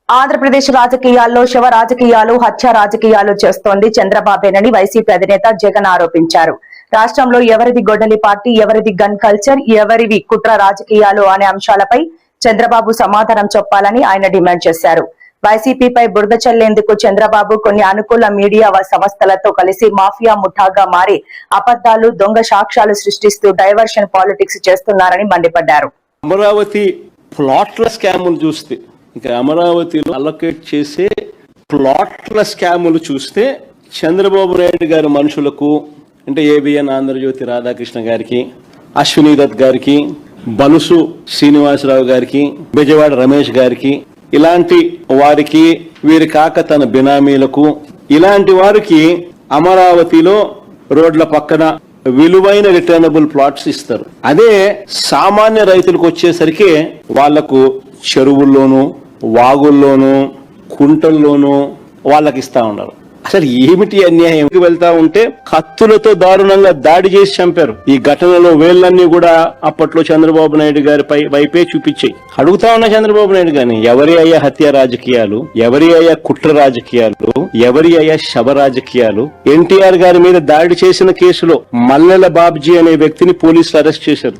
ఆంధ్రప్రదేశ్ రాజకీయాల్లో శవ రాజకీయాలు, హత్య రాజకీయాలు చేస్తోంది చంద్రబాబేనని వైసీపీ అధినేత జగన్ ఆరోపించారు. రాష్ట్రంలో ఎవరిది గొడ్డలి పార్టీ, ఎవరిది గన్ కల్చర్, ఎవరివి కుట్ర రాజకీయాలు అనే అంశాలపై చంద్రబాబు సమాధానం చెప్పాలని ఆయన డిమాండ్ చేశారు. వైసీపీపై బురద చల్లేందుకు చంద్రబాబు కొన్ని అనుకూల మీడియా సంస్థలతో కలిసి మాఫియా ముఠాగా మారి అబద్దాలు, దొంగ సాక్ష్యాలు సృష్టిస్తూ డైవర్షన్ పాలిటిక్స్ చేస్తున్నారని మండిపడ్డారు. అమరావతి ప్లాట్ల స్కాములు చూస్తే, ఇంకా అమరావతిలో అలొకేట్ చేసే ప్లాట్ల స్కాములు చూస్తే చంద్రబాబు నాయుడు గారి మనుషులకు, అంటే ఏబిఎన్ ఆంధ్రజ్యోతి రాధాకృష్ణ గారికి, అశ్విని దత్ గారికి, బలుసు శ్రీనివాసరావు గారికి, బెజవాడ రమేష్ గారికి, ఇలాంటి వారికి, వీరి కాక తన బినామీలకు, ఇలాంటి వారికి అమరావతిలో రోడ్ల పక్కన విలువైన రిటర్నబుల్ ప్లాట్స్ ఇస్తారు. అదే సామాన్య రైతులకు వచ్చేసరికి వాళ్లకు చెరువుల్లోనూ, వాగుల్లోనూ, కుంటల్లోనూ వాళ్ళకి ఇస్తా ఉన్నారు. అసలు ఏమిటి అన్యాయం? వెళ్తా ఉంటే కత్తులతో దారుణంగా దాడి చేసి చంపారు. ఈ ఘటనలో వేళ్లన్నీ కూడా అప్పట్లో చంద్రబాబు నాయుడు గారిపై వైపే చూపించాయి. అడుగుతా ఉన్నా చంద్రబాబు నాయుడు గారిని, ఎవరి అయ్యా హత్య రాజకీయాలు, ఎవరి అయ్యా కుట్ర రాజకీయాలు, ఎవరి అయ్యా శవ రాజకీయాలు? ఎన్టీఆర్ గారి మీద దాడి చేసిన కేసులో మల్లెల బాబ్జీ అనే వ్యక్తిని పోలీసులు అరెస్ట్ చేశారు.